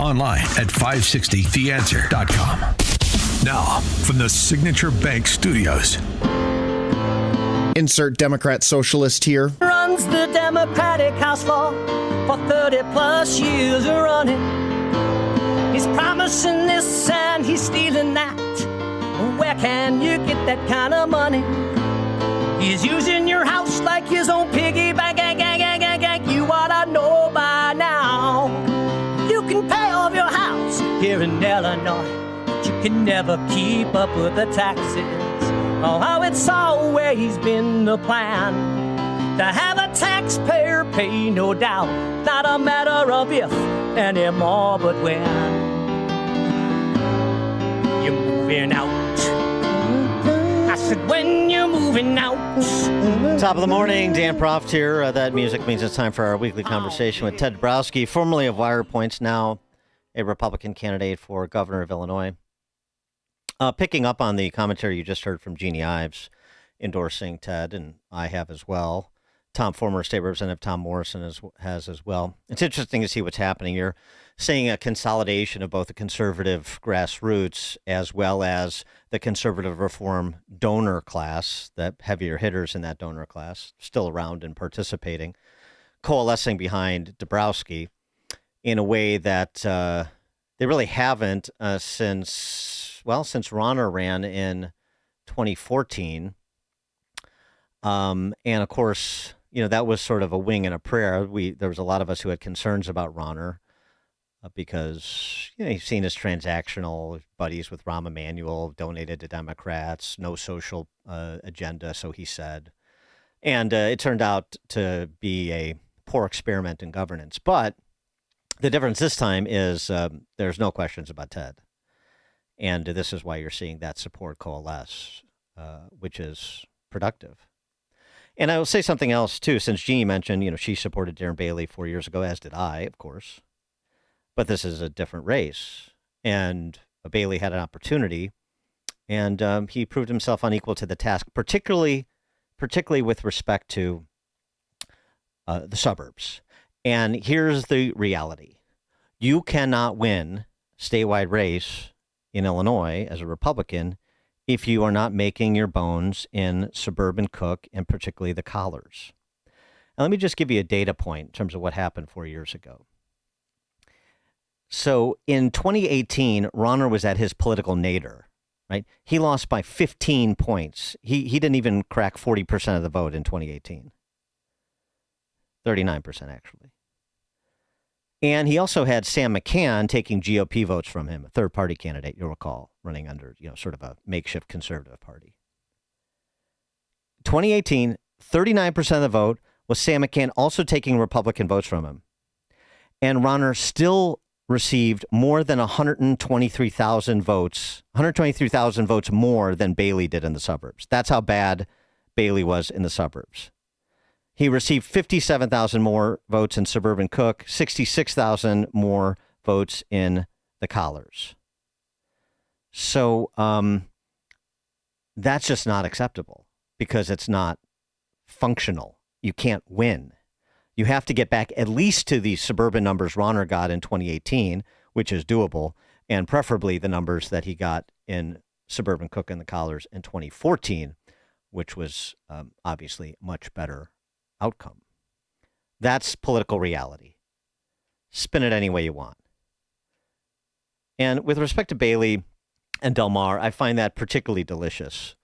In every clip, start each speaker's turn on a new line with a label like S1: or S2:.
S1: Online at 560theanswer.com. Now, from the Signature Bank Studios.
S2: Insert Democrat socialist here.
S3: Runs the Democratic House for 30 plus years running. He's promising this and he's stealing that. Where can you get that kind of money? He's using your house like his own piggy bank. You ought to know by now. You can pay off your house here in Illinois, but you can never keep up with the taxes. Oh, how it's always been the plan to have a taxpayer pay, no doubt. Not a matter of if anymore, but when. You're moving out. I said, when you're moving out.
S4: Top of the morning, Dan Proft here. That music means it's time for our weekly conversation with Ted Dabrowski, formerly of Wire Points, now a Republican candidate for governor of Illinois. Picking up on the commentary you just heard from Jeannie Ives endorsing Ted, and I have as well. Former State Representative Tom Morrison has as well. It's interesting to see what's happening. You're seeing a consolidation of both the conservative grassroots as well as the conservative reform donor class, the heavier hitters in that donor class, still around and participating, coalescing behind Dabrowski in a way that they really haven't since Rauner ran in 2014. And of course, that was sort of a wing and a prayer. There was a lot of us who had concerns about Rauner because, he's seen as transactional, buddies with Rahm Emanuel, donated to Democrats, no social agenda, so he said. And it turned out to be a poor experiment in governance. But the difference this time is there's no questions about Ted. And this is why you're seeing that support coalesce, which is productive. And I will say something else, too, since Jeannie mentioned, she supported Darren Bailey 4 years ago, as did I, of course. But this is a different race. And Bailey had an opportunity, and he proved himself unequal to the task, particularly with respect to the suburbs. And here's the reality. You cannot win statewide race in Illinois as a Republican if you are not making your bones in suburban Cook and particularly the collars. Now, let me just give you a data point in terms of what happened 4 years ago. So in 2018, Rauner was at his political nadir, right? He lost by 15 points. He didn't even crack 40% of the vote in 2018. 39%, actually. And he also had Sam McCann taking GOP votes from him, a third-party candidate, you'll recall, running under, sort of a makeshift conservative party. 2018, 39% of the vote was Sam McCann also taking Republican votes from him. And Rauner still received more than 123,000 votes more than Bailey did in the suburbs. That's how bad Bailey was in the suburbs. He received 57,000 more votes in suburban Cook, 66,000 more votes in the collars. So that's just not acceptable because it's not functional. You can't win. You have to get back at least to the suburban numbers Rauner got in 2018, which is doable, and preferably the numbers that he got in suburban Cook and the collars in 2014, which was obviously much better outcome. That's political reality. Spin it any way you want. And with respect to Bailey and Del Mar, I find that particularly delicious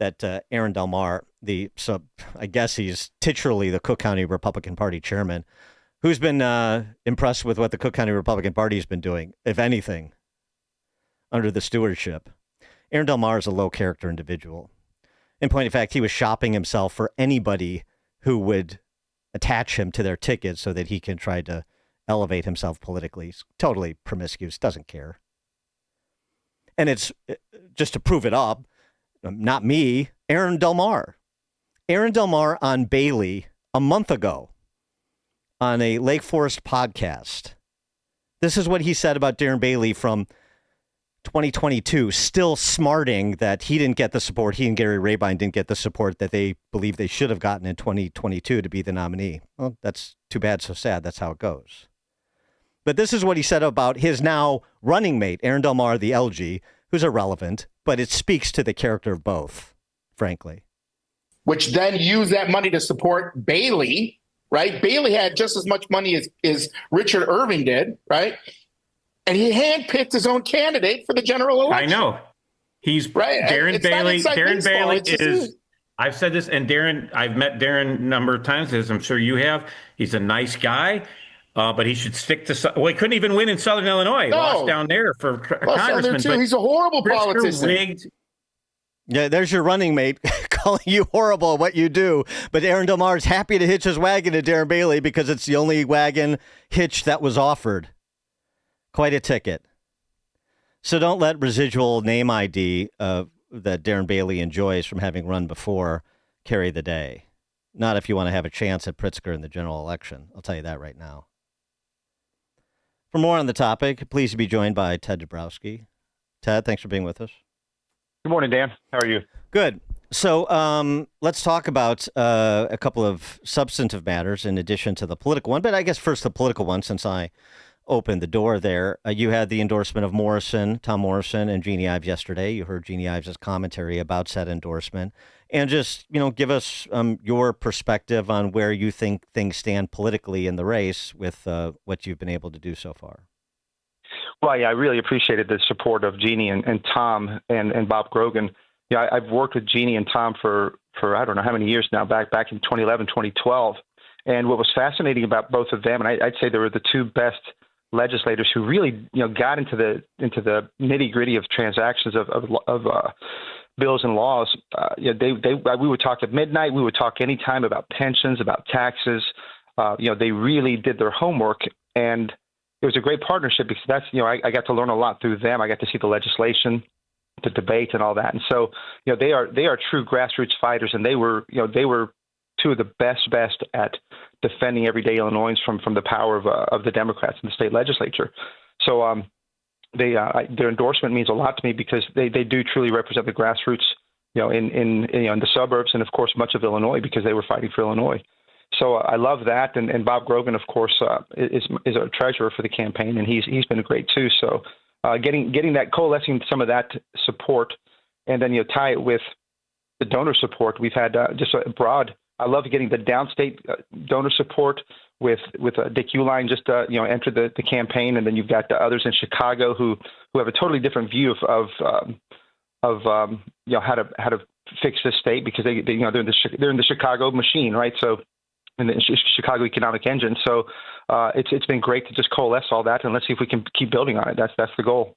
S4: that Aaron Del Mar, I guess he's titularly the Cook County Republican Party chairman, who's been impressed with what the Cook County Republican Party has been doing, if anything, under the stewardship. Aaron Del Mar is a low-character individual. In point of fact, he was shopping himself for anybody who would attach him to their ticket so that he can try to elevate himself politically. He's totally promiscuous, doesn't care. And it's just to prove it up, not me, Aaron Del Mar. Aaron Del Mar on Bailey a month ago on a Lake Forest podcast. This is what he said about Darren Bailey from 2022, still smarting that he didn't get the support. He and Gary Rabine didn't get the support that they believe they should have gotten in 2022 to be the nominee. Well, that's too bad, so sad. That's how it goes. But this is what he said about his now running mate, Aaron Del Mar, the LG, who's irrelevant, but it speaks to the character of both, frankly.
S5: Which then used that money to support Bailey, right? Bailey had just as much money as Richard Irving did, right? And he handpicked his own candidate for the general election.
S6: I know. He's right. Darren Bailey. Darren Bailey is. I've said this, and Darren. I've met Darren a number of times, as I'm sure you have. He's a nice guy, but he should stick to. Well, he couldn't even win in Southern Illinois.
S5: No.
S6: Lost down there for congressman.
S5: But he's a horrible politician.
S6: Rigged.
S4: Yeah, there's your running mate calling you horrible at what you do. But Aaron Del Mar is happy to hitch his wagon to Darren Bailey because it's the only wagon hitch that was offered. Quite a ticket. So don't let residual name ID that Darren Bailey enjoys from having run before carry the day. Not if you want to have a chance at Pritzker in the general election. I'll tell you that right now. For more on the topic, pleased to be joined by Ted Dabrowski. Ted, thanks for being with us.
S7: Good morning, Dan. How are you?
S4: Good. So let's talk about a couple of substantive matters in addition to the political one. But I guess first the political one, since I opened the door there. You had the endorsement of Tom Morrison, and Jeannie Ives yesterday. You heard Jeannie Ives' commentary about said endorsement. And just, give us your perspective on where you think things stand politically in the race with what you've been able to do so far.
S7: Well, yeah, I really appreciated the support of Jeannie and Tom and Bob Grogan. Yeah, I've worked with Jeannie and Tom for I don't know how many years now, back in 2011, 2012. And what was fascinating about both of them, and I'd say they were the two best legislators who really, got into the nitty gritty of transactions of bills and laws. We would talk at midnight. We would talk anytime about pensions, about taxes. They really did their homework, and it was a great partnership because that's, I got to learn a lot through them. I got to see the legislation, the debate, and all that. And so, they are true grassroots fighters, and they were two of the best at defending everyday Illinoisans from the power of the Democrats in the state legislature. So their endorsement means a lot to me because they do truly represent the grassroots, in the suburbs and of course much of Illinois because they were fighting for Illinois. So I love that, and Bob Grogan, of course, is a treasurer for the campaign, and he's been great too. So getting that, coalescing some of that support, and then tie it with the donor support. We've had just a broad. I love getting the downstate donor support with Dick Uihlein just entered the campaign, and then you've got the others in Chicago who have a totally different view of how to fix this state because they're in the Chicago machine, right? So in the Chicago economic engine. So it's been great to just coalesce all that, and let's see if we can keep building on it. That's the goal.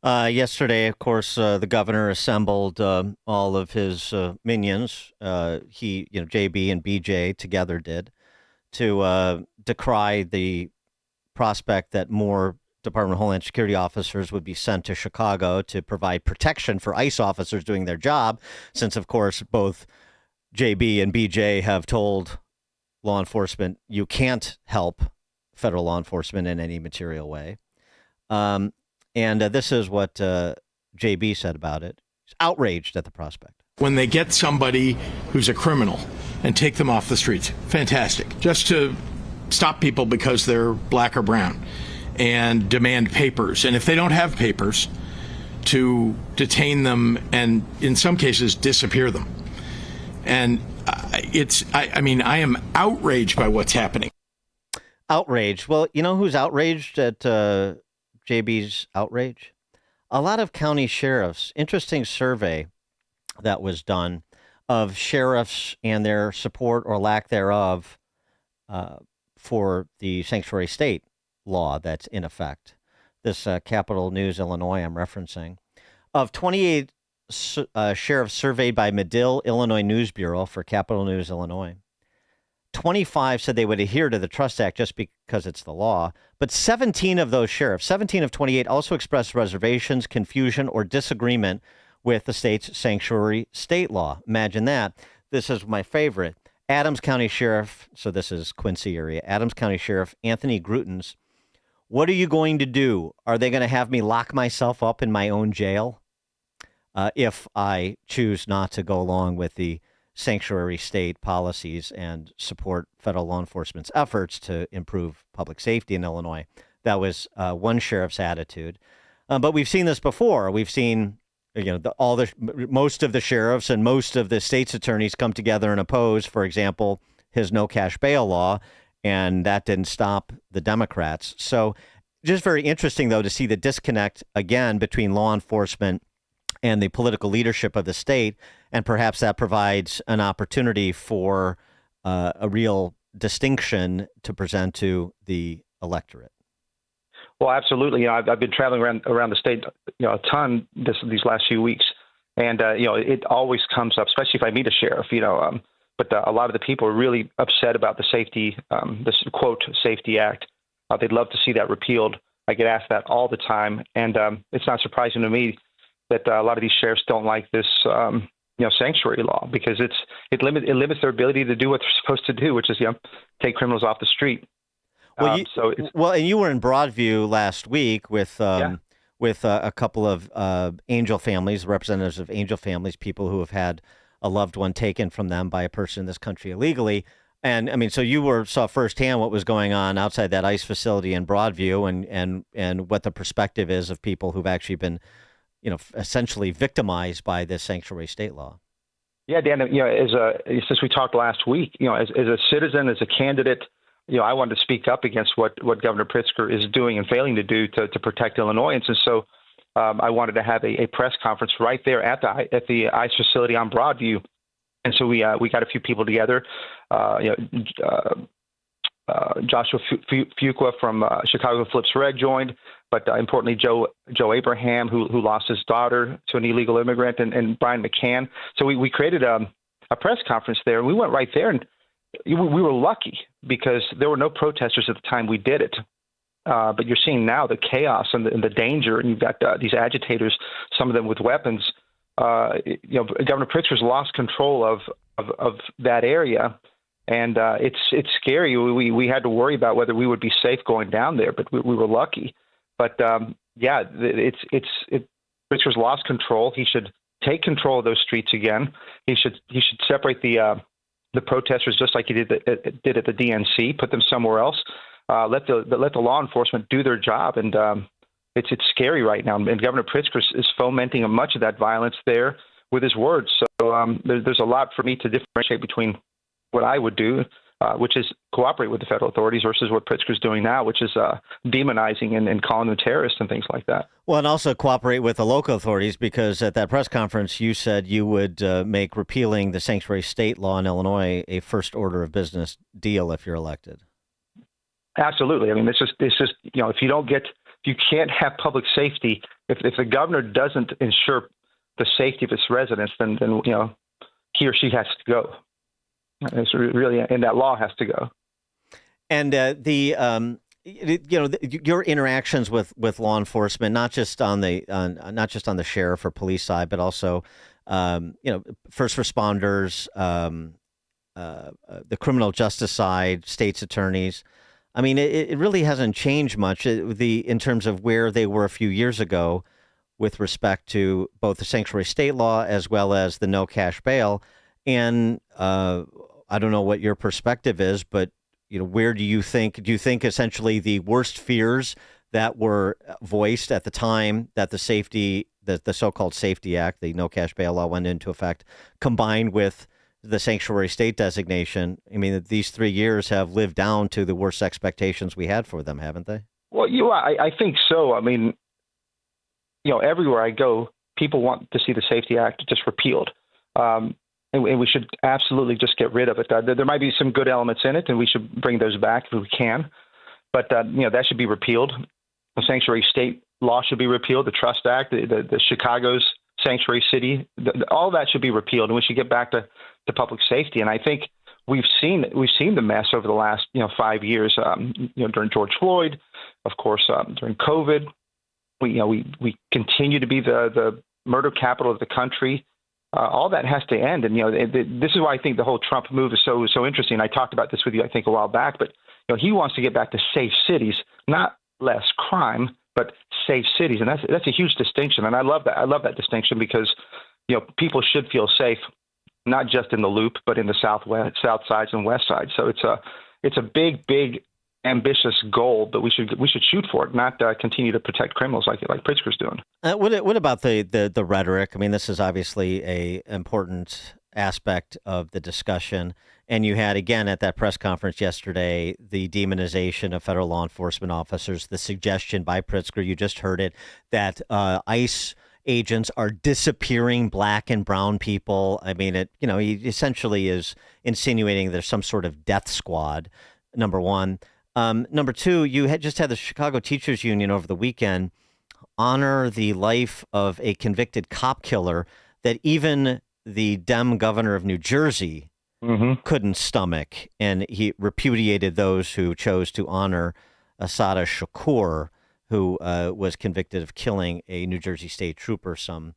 S4: Yesterday, of course, the governor assembled all of his minions. JB and BJ together did to decry the prospect that more Department of Homeland Security officers would be sent to Chicago to provide protection for ICE officers doing their job, since, of course, both JB and BJ have told law enforcement you can't help federal law enforcement in any material way. And this is what JB said about it. He's outraged at the prospect.
S8: When they get somebody who's a criminal and take them off the streets, fantastic. Just to stop people because they're black or brown and demand papers. And if they don't have papers, to detain them and in some cases disappear them. And I am outraged by what's happening.
S4: Outraged. Well, you know who's outraged at JB's outrage? A lot of county sheriffs. Interesting survey that was done of sheriffs and their support or lack thereof for the sanctuary state law that's in effect. This Capital News Illinois I'm referencing. Of 28 sheriffs surveyed by Medill, Illinois News Bureau for Capital News Illinois, 25 said they would adhere to the Trust Act just because it's the law. But 17 of those sheriffs, 17 of 28, also expressed reservations, confusion, or disagreement with the state's sanctuary state law. Imagine that. This is my favorite. Adams County Sheriff, so this is Quincy area, Adams County Sheriff Anthony Grutens. What are you going to do? Are they going to have me lock myself up in my own jail if I choose not to go along with the sanctuary state policies and support federal law enforcement's efforts to improve public safety in Illinois? That was one sheriff's attitude. But we've seen this before. We've seen, most of the sheriffs and most of the state's attorneys come together and oppose, for example, his no cash bail law, and that didn't stop the Democrats. So just very interesting, though, to see the disconnect again between law enforcement and the political leadership of the state, and perhaps that provides an opportunity for a real distinction to present to the electorate.
S7: Well, absolutely. I've been traveling around the state, a ton these last few weeks, and it always comes up, especially if I meet a sheriff. But a lot of the people are really upset about the safety, this quote Safety Act. They'd love to see that repealed. I get asked that all the time, and it's not surprising to me that a lot of these sheriffs don't like this, sanctuary law, because it limits their ability to do what they're supposed to do, which is take criminals off the street.
S4: Well, and you were in Broadview last week with a couple of angel families, representatives of angel families, people who have had a loved one taken from them by a person in this country illegally. And I mean, so you saw firsthand what was going on outside that ICE facility in Broadview, and what the perspective is of people who've actually been, essentially victimized by this sanctuary state law.
S7: Yeah, Dan. Since we talked last week, as a citizen, as a candidate, I wanted to speak up against what Governor Pritzker is doing and failing to do to protect Illinoisans, and so I wanted to have a press conference right there at the ICE facility on Broadview. And so we got a few people together. Joshua Fuqua from Chicago Flips Red joined, but importantly, Joe Abraham, who lost his daughter to an illegal immigrant, and Brian McCann. So we created a press conference there, and we went right there, and we were lucky because there were no protesters at the time we did it. But you're seeing now the chaos and the danger, and you've got these agitators, some of them with weapons. Governor Pritzker's lost control of that area, and it's scary. We had to worry about whether we would be safe going down there, but we were lucky. But Pritzker's lost control. He should take control of those streets again. He should separate the protesters just like he did at the DNC. Put them somewhere else. Let the law enforcement do their job, and it's scary right now. And Governor Pritzker is fomenting much of that violence there with his words. So there's a lot for me to differentiate between what I would do, which is cooperate with the federal authorities, versus what Pritzker's doing now, which is demonizing and calling them terrorists and things like that.
S4: Well, and also cooperate with the local authorities, because at that press conference you said you would make repealing the sanctuary state law in Illinois a first order of business deal if you're elected.
S7: Absolutely. I mean, it's just if you can't have public safety, if the governor doesn't ensure the safety of its residents, then he or she has to go. It's really, and that law has to go.
S4: And your interactions with law enforcement, not just on the sheriff or police side, but also first responders, the criminal justice side, state's attorneys. I mean, it really hasn't changed much in terms of where they were a few years ago with respect to both the sanctuary state law as well as the no cash bail. And I don't know what your perspective is, but where do you think essentially the worst fears that were voiced at the time that the so-called Safety Act, the no cash bail law, went into effect, combined with the sanctuary state designation, I mean, these 3 years have lived down to the worst expectations we had for them, haven't they?
S7: Well, I think so. I mean, everywhere I go, people want to see the Safety Act just repealed. And we should absolutely just get rid of it. There might be some good elements in it, and we should bring those back if we can. But, that should be repealed. The sanctuary state law should be repealed. The Trust Act, the Chicago's sanctuary city, all that should be repealed, and we should get back to public safety. And I think we've seen the mess over the last 5 years. During George Floyd, of course, during COVID, we continue to be the murder capital of the country. All that has to end, and this is why I think the whole Trump move is so interesting. I talked about this with you, I think, a while back, but he wants to get back to safe cities, not less crime, but safe cities, and that's a huge distinction, and I love that. I love that distinction because people should feel safe, not just in the Loop, but in the south sides and west sides. So it's a big ambitious goal, but we should shoot for it, not continue to protect criminals like Pritzker's doing.
S4: What about the rhetoric? I mean, this is obviously a important aspect of the discussion. And you had, again, at that press conference yesterday, the demonization of federal law enforcement officers, the suggestion by Pritzker, you just heard it, that ICE agents are disappearing black and brown people. I mean, he essentially is insinuating there's some sort of death squad, number one. Number two, you had the Chicago Teachers Union over the weekend honor the life of a convicted cop killer that even the Dem governor of New Jersey couldn't stomach, and he repudiated those who chose to honor Assata Shakur, who was convicted of killing a New Jersey state trooper some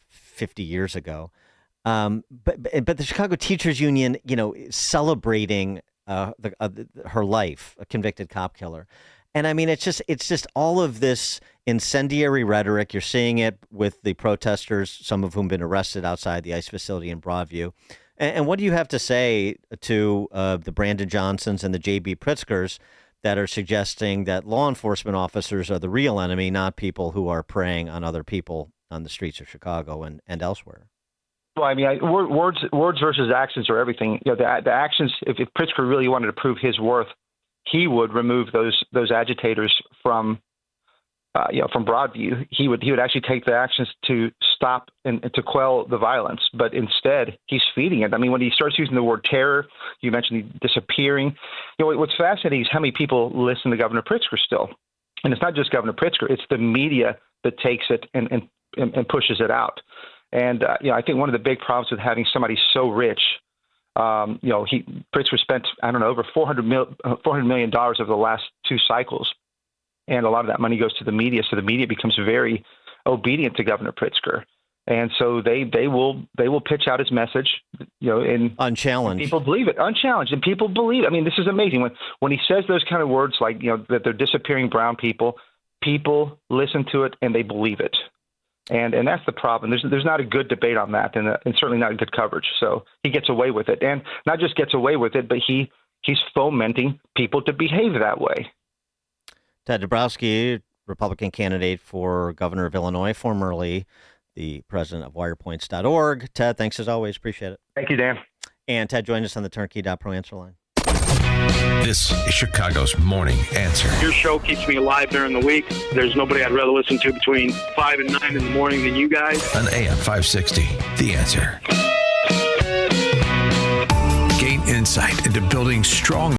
S4: 50 years ago. But the Chicago Teachers Union, celebrating her life, a convicted cop killer. And I mean, it's just all of this incendiary rhetoric. You're seeing it with the protesters, some of whom have been arrested outside the ICE facility in Broadview. And what do you have to say to the Brandon Johnsons and the J.B. Pritzkers that are suggesting that law enforcement officers are the real enemy, not people who are preying on other people on the streets of Chicago and elsewhere?
S7: Well, I mean, words versus actions are everything. The actions. If Pritzker really wanted to prove his worth, he would remove those agitators from Broadview. He would actually take the actions to stop and to quell the violence. But instead, he's feeding it. I mean, when he starts using the word terror, you mentioned disappearing. What's fascinating is how many people listen to Governor Pritzker still. And it's not just Governor Pritzker; it's the media that takes it and pushes it out. And I think one of the big problems with having somebody so rich, Pritzker spent over $400 million over the last two cycles, and a lot of that money goes to the media. So the media becomes very obedient to Governor Pritzker, and so they will pitch out his message, in
S4: unchallenged.
S7: People believe it, unchallenged, and people believe it. I mean, this is amazing when he says those kind of words like that they're disappearing brown people. People listen to it and they believe it. And that's the problem. There's not a good debate on that, and certainly not a good coverage. So he gets away with it, and not just gets away with it, but he's fomenting people to behave that way.
S4: Ted Dabrowski, Republican candidate for governor of Illinois, formerly the president of wirepoints.org. Ted, thanks as always. Appreciate it.
S7: Thank you, Dan.
S4: And Ted joined us on the Turnkey.Pro answer line.
S1: This is Chicago's Morning Answer.
S9: Your show keeps me alive during the week. There's nobody I'd rather listen to between 5 and 9 in the morning than you guys.
S1: On AM 560, The Answer. Gain insight into building strong